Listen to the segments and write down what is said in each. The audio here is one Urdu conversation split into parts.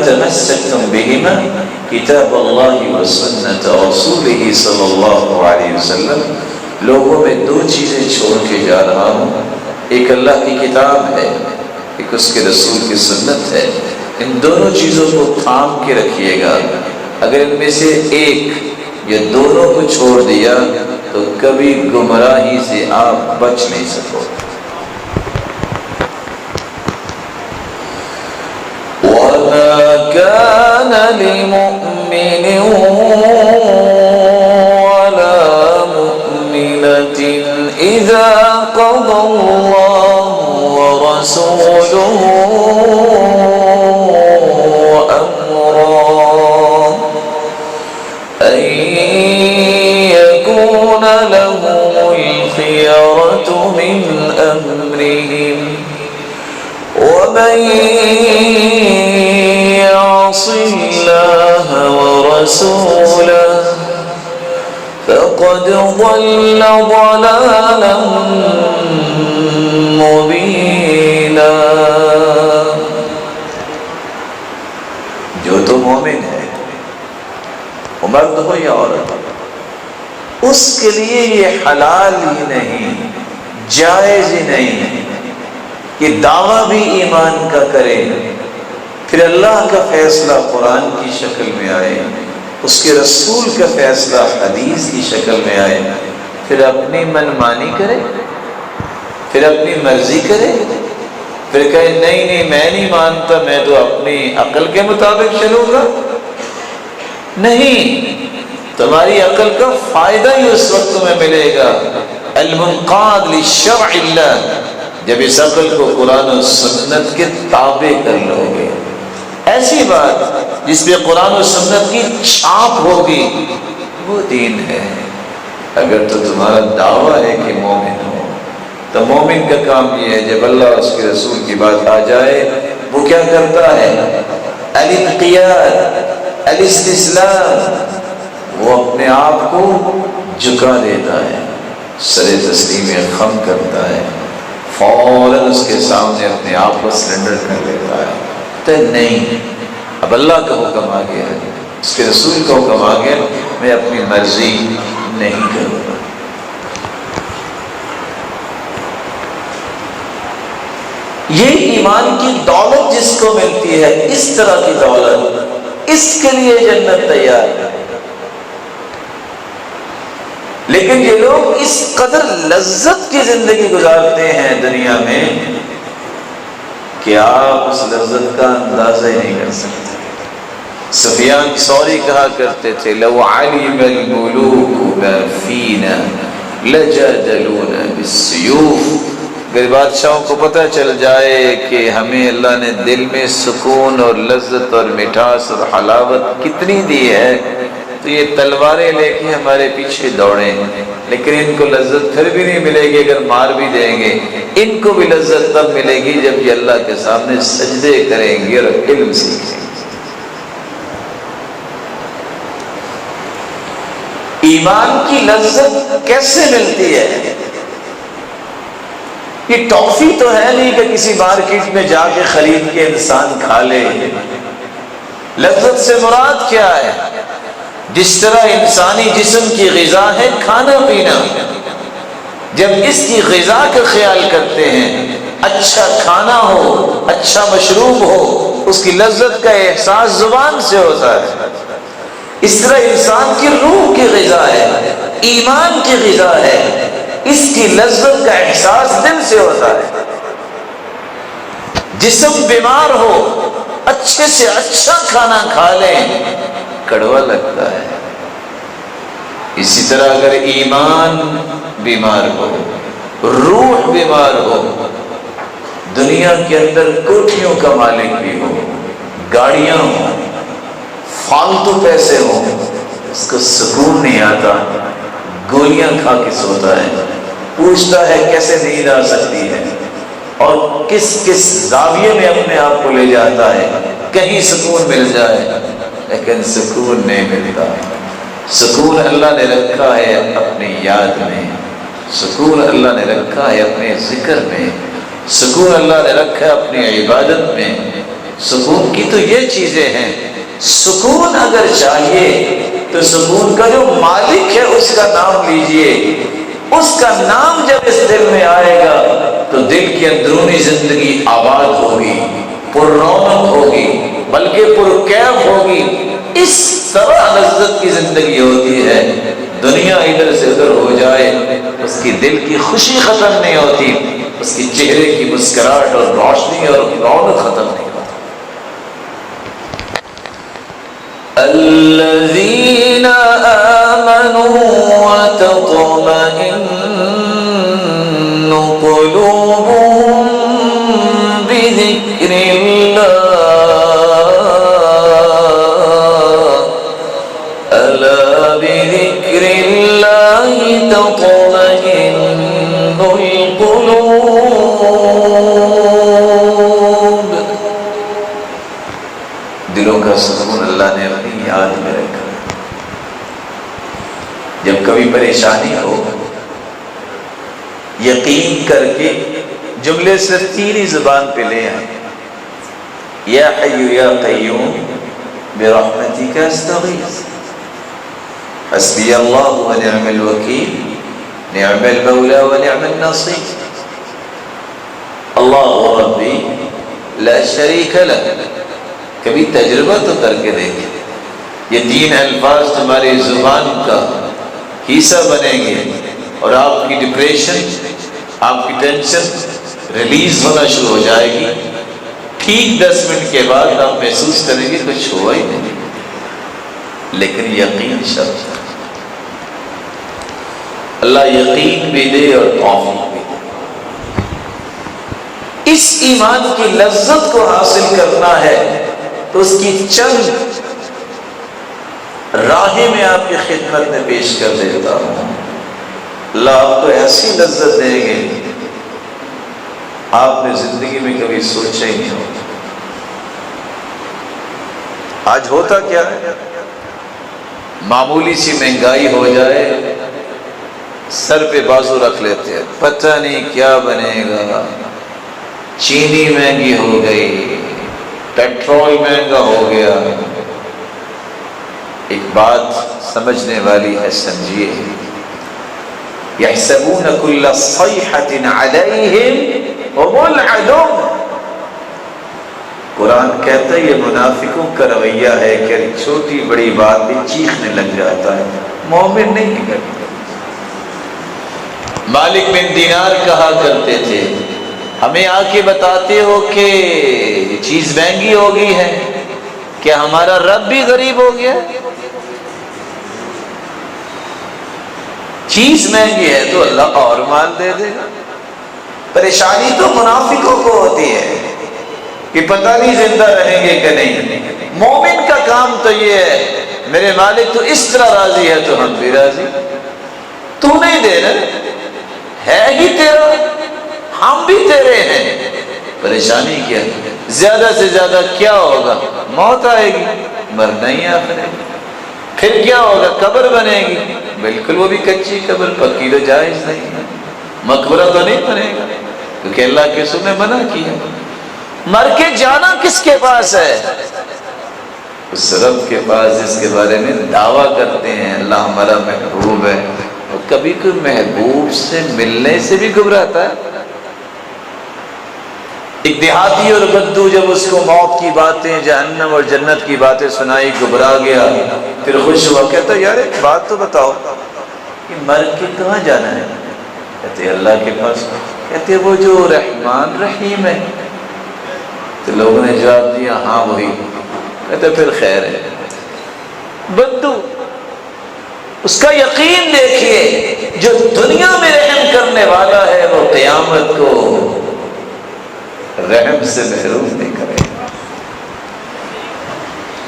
تمسكتم بهما كتاب الله وسنة رسوله صلی اللہ علیہ وسلم، لوگوں میں دو چیزیں چھوڑ کے جا رہا ہوں، ایک اللہ کی کتاب ہے، ایک اس کے رسول کی سنت ہے، ان دونوں چیزوں کو تھام کے رکھیے گا۔ اگر ان میں سے ایک یا دونوں کو چھوڑ دیا تو کبھی گمراہی سے آپ بچ نہیں سکو۔ وَمَا كَانَ لِمُؤْمِنٍ وَلَا مُؤْمِنَةٍ إِذَا قَضَى اللَّهُ وَرَسُولُهُ أَمْرًا أَن يَكُونَ لَهُمُ الْخِيَرَةُ مِنْ أَمْرِهِمْ وَمَن يَعْصِ اللَّهَ وَرَسُولَهُ فَقَدْ ضَلَّ ضَلَالًا مُبِينًا۔ جو تو مومن ہے، مرد ہو یا عورت، اس کے لیے یہ حلال ہی نہیں، جائز ہی نہیں کہ دعویٰ بھی ایمان کا کرے، پھر اللہ کا فیصلہ قرآن کی شکل میں آئے، اس کے رسول کا فیصلہ حدیث کی شکل میں آئے، پھر اپنی من مانی کرے، پھر اپنی مرضی کرے، پھر کہے نہیں میں نہیں مانتا، میں تو اپنی عقل کے مطابق چلوں گا۔ نہیں، تمہاری عقل کا فائدہ ہی اس وقت تمہیں ملے گا المنقاد لشرع اللہ، جب اس عقل کو قرآن و سنت کے تابع کر لو گے۔ ایسی بات جس پہ قرآن و سنت کی چھاپ ہوگی وہ دین ہے۔ اگر تو تمہارا دعویٰ ہے کہ مومن ہو، تو مومن کا کام یہ ہے جب اللہ اور اس کے رسول کی بات آ جائے وہ کیا کرتا ہے؟ الانقیاد، الاستسلام، وہ اپنے آپ کو جھکا دیتا ہے، سر تسلیم خم کرتا ہے، فوراً اس کے سامنے اپنے آپ کو سرنڈر کر دیتا ہے۔ تو نہیں، اب اللہ کا حکم آ گیا، اس کے رسول کا حکم آ گیا، میں اپنی مرضی نہیں کروں گا۔ یہ ایمان کی دولت جس کو ملتی ہے، اس طرح کی دولت، اس کے لیے جنت تیار ہے۔ لیکن یہ لوگ اس قدر لذت کی زندگی گزارتے ہیں دنیا میں کہ آپ اس لذت کا اندازہ ہی نہیں کر سکتے۔ سفیان ثوری کہا کرتے تھے لو علم الملوک ما فینا لجادلونا بالسیوف، اگر بادشاہوں کو پتہ چل جائے کہ ہمیں اللہ نے دل میں سکون اور لذت اور مٹھاس اور حلاوت کتنی دی ہے تو یہ تلواریں لے کے ہمارے پیچھے دوڑیں، لیکن ان کو لذت پھر بھی نہیں ملے گی اگر مار بھی دیں گے، ان کو بھی لذت تب ملے گی جب یہ اللہ کے سامنے سجدے کریں گے اور علم سیکھیں گے۔ ایمان کی لذت کیسے ملتی ہے؟ یہ ٹافی تو ہے نہیں کہ کسی مارکیٹ میں جا کے خرید کے انسان کھا لے۔ لذت سے مراد کیا ہے؟ جس طرح انسانی جسم کی غذا ہے کھانا پینا، جب اس کی غذا کا خیال کرتے ہیں، اچھا کھانا ہو، اچھا مشروب ہو، اس کی لذت کا احساس زبان سے ہوتا ہے۔ اس طرح انسان کی روح کی غذا ہے، ایمان کی غذا ہے، اس کی لذت کا احساس دل سے ہوتا ہے۔ جسم بیمار ہو، اچھے سے اچھا کھانا کھا لیں، کڑوا لگتا ہے۔ اسی طرح اگر ایمان بیمار ہو، روح بیمار ہو، دنیا کے اندر کوٹھیوں کا مالک بھی ہو، گاڑیاں ہوں، فالتو پیسے ہوں، اس کو سکون نہیں آتا، گولیاں کھا کے سوتا ہے، پوچھتا ہے کیسے نیند آ سکتی ہے، اور کس کس زاویے میں اپنے آپ کو لے جاتا ہے کہیں سکون مل جائے، لیکن سکون نہیں ملتا۔ سکون اللہ نے رکھا ہے اپنی یاد میں، سکون اللہ نے رکھا ہے اپنے ذکر میں، سکون اللہ نے رکھا ہے اپنی عبادت میں، سکون کی تو یہ چیزیں ہیں. سکون اگر چاہیے تو سکون کا جو مالک ہے اس کا نام لیجئے. اس کا نام جب اس دل میں آئے گا تو دل کی اندرونی زندگی آباد ہوگی، پر رونق ہوگی، بلکہ پر کیف ہوگی. اس طرح لذت کی زندگی ہوتی ہے. دنیا ادھر سے ادھر ہو جائے اس کی دل کی خوشی ختم نہیں ہوتی، اس کی چہرے کی مسکراہٹ اور روشنی اور رونق ختم نہیں ہوتی. الذین آمنوا وتطمئن قلوبهم بذکر اللہ الا بذکر اللہ تطمئن القلوب. دلوں کا سکون اللہ نے اپنی یاد میں رکھا. جب کبھی پریشانی ہو یقین کر کے جملے صرف 3 ہی زبان پہ لے آئیں. یا حی یا قیوم برحمتک استغیث حسبی اللہ ونعم الوکیل نعم المولا ونعم النصیر اللہ ربی لا شریک لہ. کبھی تجربہ تو کر کے دیکھیں. یہ 3 الفاظ تمہاری زبان کا حصہ بنیں گے اور آپ کی ڈپریشن، آپ کی ٹینشن ریلیز ہونا شروع ہو جائے گی. ٹھیک 10 منٹ کے بعد آپ محسوس کریں گے کچھ ہوا ہی نہیں. لیکن یقین شرط ہے. اللہ یقین بھی دے اور توفیق بھی دے. اس ایمان کی لذت کو حاصل کرنا ہے تو اس کی چند راہیں میں آپ کی خدمت میں پیش کر دیتا ہوں. اللہ آپ کو ایسی لذت دیں گے آپ نے زندگی میں کبھی سوچا ہی نہیں ہوگا. آج ہوتا کیا ہے، معمولی سی مہنگائی ہو جائے سر پہ بازو رکھ لیتے ہیں، پتہ نہیں کیا بنے گا. چینی مہنگی ہو گئی، پیٹرول مہنگا ہو گیا. ایک بات سمجھنے والی ہے، سمجھیے. یحسبون کل صیحۃ علیہم هم العدو. قرآن کہتا ہے یہ منافقوں کا رویہ ہے کہ چھوٹی بڑی بات بھی چیخنے لگ جاتا ہے. مومن نہیں کرتے. مالک بن دینار کہا کرتے تھے ہمیں آ کے بتاتے ہو کہ یہ چیز مہنگی ہو گئی ہے، کیا ہمارا رب بھی غریب ہو گیا؟ چیز مہنگی ہے تو اللہ اور مال دے دے گا. پریشانی تو منافقوں کو ہوتی ہے کہ پتہ نہیں زندہ رہیں گے کہ نہیں. مومن کا کام تو یہ ہے میرے مالک تو اس طرح راضی ہے تو ہم بھی راضی. تو نہیں دے رہے، ہے ہی تیرا، ہم بھی تیرے ہیں. پریشانی کیا؟ زیادہ سے زیادہ کیا ہوگا؟ موت آئے گی، مرنا ہی آخر ہے. پھر کیا ہوگا؟ قبر بنے گی. بالکل وہ بھی کچی قبر، پکی تو جائز نہیں ہے. مقبرہ تو نہیں بنے گا کیونکہ اللہ کے رسول نے منع کیا. مر کے جانا کس کے پاس ہے؟ اس رب کے پاس جس کے بارے میں دعویٰ کرتے ہیں اللہ ہمارا محبوب ہے. اور کبھی کوئی محبوب سے ملنے سے بھی گھبراتا ہے. ایک دیہاتی اور بدو جب اس کو موت کی باتیں، جہنم اور جنت کی باتیں سنائی، گھبرا گیا. پھر خوش ہوا، کہتا یار ایک بات تو بتاؤ کہ مر کے کہاں جانا ہے؟ کہتے اللہ کے پاس. کہتے وہ جو رحمان رحیم ہے. تو لوگوں نے جواب دیا ہاں وہی. کہتے پھر خیر ہے. بدو اس کا یقین دیکھیے، جو دنیا میں رحم کرنے والا ہے وہ قیامت کو رحم سے محروم نہیں کرے.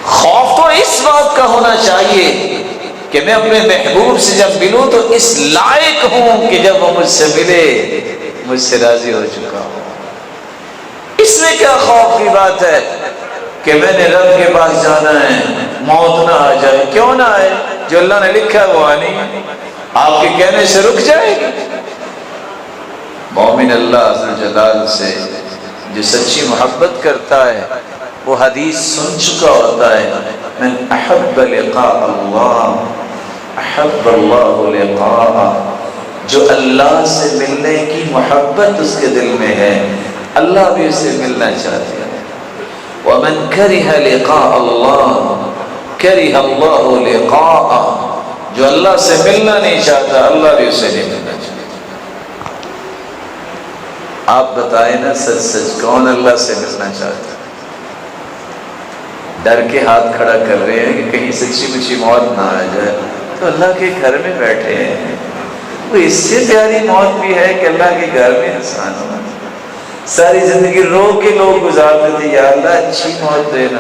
خوف تو اس بات کا ہونا چاہیے کہ میں اپنے محبوب سے جب ملوں تو اس لائق ہوں کہ جب وہ مجھ سے ملے مجھ سے راضی ہو چکا ہوں. اس میں کیا خوف کی بات ہے کہ میں نے رب کے پاس جانا ہے، موت نہ آ جائے. کیوں نہ آئے؟ جو اللہ نے لکھا ہے وہ آنی ہے. آپ کے کہنے سے رک جائے گی. مومن اللہ عز و جلال سے جو سچی محبت کرتا ہے وہ حدیث سن چکا ہوتا ہے، من احب لقاء اللہ احب اللہ لقاء، جو اللہ سے ملنے کی محبت اس کے دل میں ہے اللہ بھی اسے ملنا چاہتے ہیں۔ ومن کرہ لقاء اللہ کرہ اللہ لقاء، جو اللہ سے ملنا نہیں چاہتا اللہ بھی اسے نہیں ملنا چاہتا۔ آپ بتائیں نا سچ سچ کون اللہ سے ملنا چاہتا؟ ڈر کے ہاتھ کھڑا کر رہے ہیں کہ کہیں سچی مچی موت نہ آ جائے، تو اللہ کے گھر میں بیٹھے ہیں، وہ اس سے پیاری موت بھی ہے کہ اللہ کے گھر میں انسان ہو۔ ساری زندگی رو کے لوگ گزارتے تھے یا اللہ اچھی موت دینا،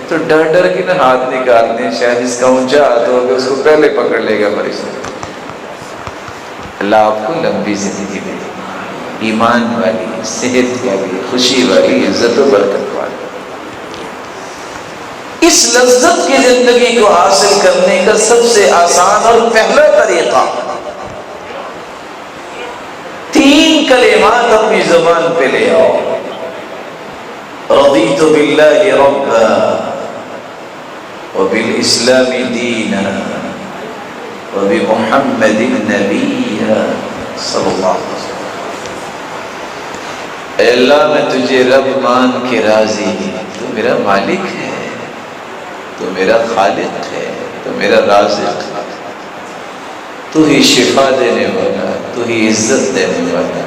تو ڈر ڈر کے نہ ہاتھ نکالتے ہیں، شاید اس کا اونچا ہاتھ ہوگا اس کو پہلے پکڑ لے گا فرشتہ۔ اللہ آپ کو لمبی زندگی دے، ایمان والی، صحت والی، خوشی والی، عزت و برکت والی۔ اس لذت کی زندگی کو حاصل کرنے کا سب سے آسان اور پہلا طریقہ 3 کلمات اپنی زبان پہ لے آؤ۔ رضیت باللہ ربا وبالاسلام دینا وبمحمد نبیا صلی اللہ علیہ وسلم۔ اے اللہ میں تجھے رب مان کے راضی، تو میرا مالک ہے، تو میرا خالق ہے، تو میرا رازق ہے، تو ہی شفا دینے والا، تو ہی عزت دینے والا۔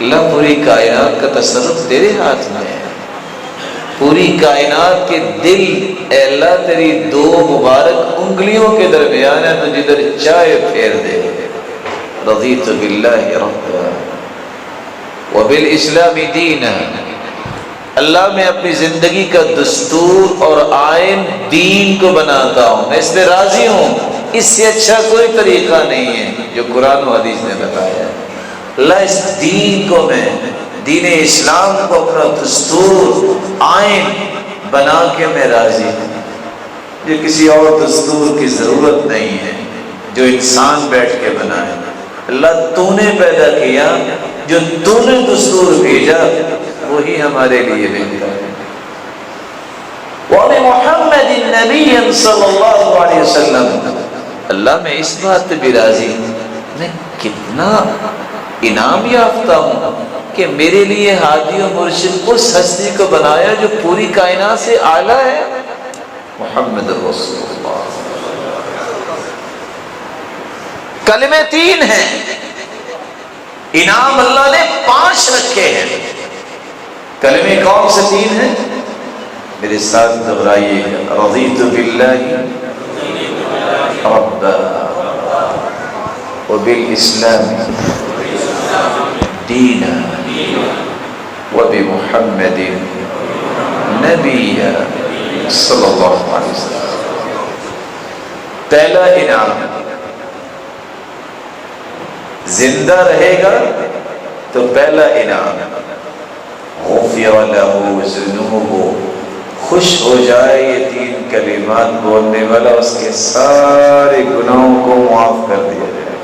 اللہ پوری کائنات کا تصرف تیرے ہاتھ میں ہے، پوری کائنات کے دل اے اللہ تیری 2 مبارک انگلیوں کے درمیان ہے، تو جدھر چاہے پھیر دے۔ رضیت باللہ ربا وبالاسلام دینا، اللہ میں اپنی زندگی کا دستور اور آئین دین کو بناتا ہوں، میں اس پہ راضی ہوں، اس سے اچھا کوئی طریقہ نہیں ہے جو قرآن و حدیث نے بتایا ہے۔ اللہ اس دین کو میں دین اسلام کو اپنا دستور آئین بنا کے میں راضی ہوں، یہ کسی اور دستور کی ضرورت نہیں ہے جو انسان بیٹھ کے بنائے۔ اللہ تو نے پیدا کیا، جو تو نے دستور بھیجا وہی ہمارے لیے بہتر ہے۔ وَبِمُحَمَّدٍ نَبِيًّا صلی اللہ علیہ وسلم، اللہ میں اس بات پہ بھی راضی ہوں، میں کتنا انعام یافتہ ہوں کہ میرے لیے ہادی و مرشد اس ہستی کو بنایا جو پوری کائنات سے اعلیٰ ہے، محمد رسول اللہ۔ کلمے 3 ہیں، انعام اللہ نے 5 رکھے ہیں۔ کلمے کون سے 3 ہیں؟ میرے ساتھ دہرائیے گا، رضیت باللہ ربا وبالاسلام دینا وبمحمد نبیا صلی اللہ علیہ وسلم۔ پہلا انعام، زندہ رہے گا تو پہلا انعام غفر لہ ذنوبہ، خوش ہو جائے یہ 3 کلمات بولنے والا، اس کے سارے گناہوں کو معاف کر دیا جائے۔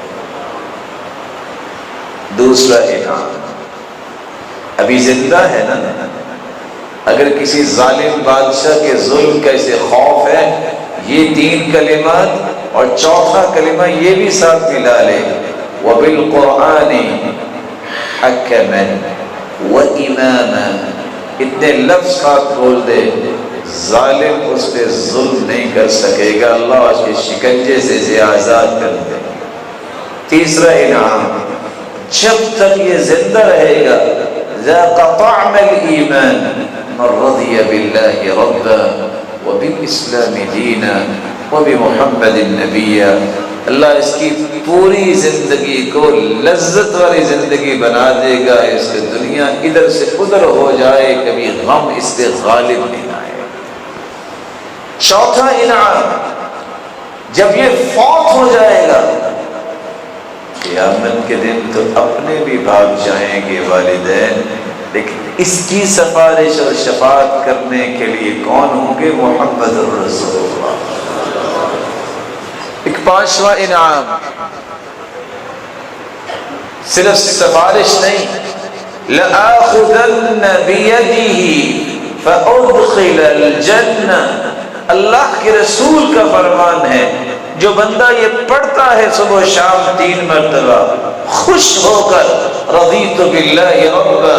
دوسرا انعام، ابھی زندہ ہے نا، اگر کسی ظالم بادشاہ کے ظلم کا اسے خوف ہے، یہ 3 کلمات اور چوتھا کلمہ یہ بھی ساتھ ملا لے، وَبِالْقُرْآنِ حَكَمًا وَإِمَامًا، اتنے لفظ ساتھ بول دے، ظالم اس پہ ظلم نہیں کر سکے گا، اللہ اس کے شکنجے سے آزاد کر دے۔ تیسرا انعام، جب تک یہ زندہ رہے گا، ذاق طعم الایمان من رضی باللہ ربا وبالاسلام دینا وبمحمد نبیا، اللہ اس کی پوری زندگی کو لذت والی زندگی بنا دے گا، اس کی دنیا ادھر سے ادھر ہو جائے، کبھی غم اس پہ غالب نہیں آئے۔ چوتھا انعام، جب یہ فوت ہو جائے گا، قیامت کے دن تو اپنے بھی بھاگ جائیں گے والدین، لیکن اس کی سفارش اور شفاعت کرنے کے لیے کون ہوں گے؟ محمد رسول اللہ۔ ایک 5واں انعام، صرف سفارش نہیں، لَآخُذَنَّ بِيَدِهِ فَأُدْخِلَ الْجَنَّةَ، اللہ کے رسول کا فرمان ہے، جو بندہ یہ پڑھتا ہے صبح و شام 3 مرتبہ خوش ہو کر، رضیت باللہ ربا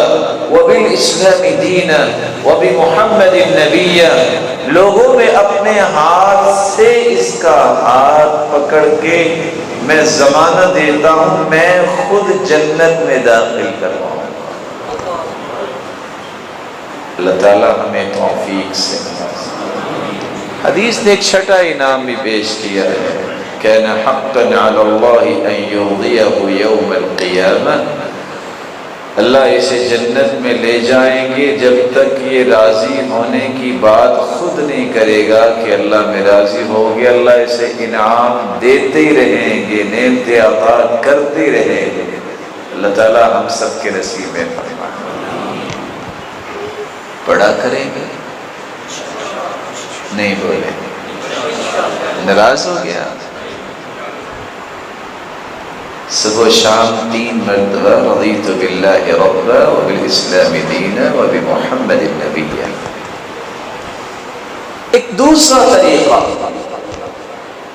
وبالاسلام دینا وبمحمد نبیا، لوگوں میں اپنے ہاتھ سے اس کا ہاتھ پکڑ کے میں ضمانت دیتا ہوں میں خود جنت میں داخل کرواؤں۔ اللہ تعالیٰ ہمیں توفیق سے نوازے۔ حدیث نے ایک چھٹا انعام بھی پیش کیا ہے، کان حقا علی اللہ ان یرضیہ یوم القیامہ، اللہ اسے جنت میں لے جائیں گے جب تک یہ راضی ہونے کی بات خود نہیں کرے گا کہ اللہ میں راضی ہو گیا، اللہ اسے انعام دیتے ہی رہیں گے، نعمتیں عطا کرتے رہیں گے۔ اللہ تعالیٰ ہم سب کے نصیب میں فرمائے۔ پڑھا کریں گے؟ نہیں بولے، ناراض ہو گیا؟ صبح و شام 3 مرتبہ رضیت باللہ ربا وبالاسلام دینا وبمحمد نبیا۔ ایک دوسرا طریقہ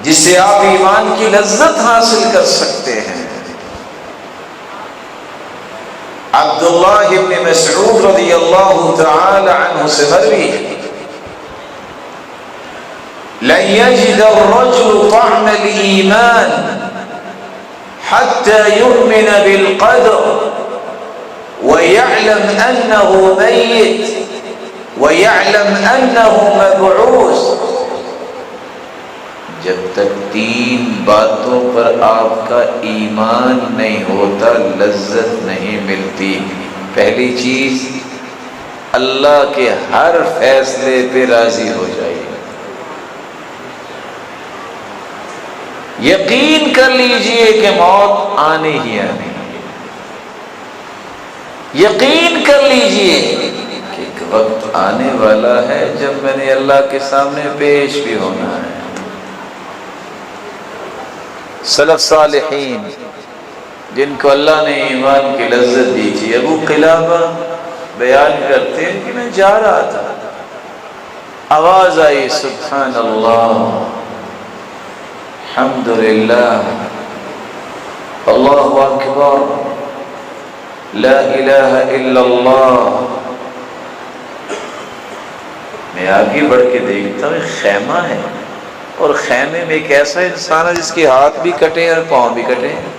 جس سے آپ ایمان کی لذت حاصل کر سکتے ہیں، عبداللہ ابن مسعود رضی اللہ تعالی عنہ سے مروی ہے، لن يجد الرجل طعم الإيمان حتى يؤمن بالقدر ويعلم أنه ميت ويعلم أنه مبعوث، جب تک 3 باتوں پر آپ کا ایمان نہیں ہوتا لذت نہیں ملتی۔ پہلی چیز، اللہ کے ہر فیصلے پہ راضی ہو جائیے، یقین کر لیجئے کہ موت آنے ہی آنے، یقین کر لیجئے کہ ایک وقت آنے والا ہے جب میں نے اللہ کے سامنے پیش بھی ہونا ہے۔ سلف صالحین جن کو اللہ نے ایمان کی لذت دی تھی، ابو قلابہ بیان کرتے ہیں کہ میں جا رہا تھا، آواز آئی سبحان اللہ، الحمدللہ، اللہ اکبر، لا الہ الا اللہ۔ میں آگے بڑھ کے دیکھتا ہوں خیمہ ہے، اور خیمے میں ایک ایسا انسان ہے جس کے ہاتھ بھی کٹے اور پاؤں بھی کٹے ہیں۔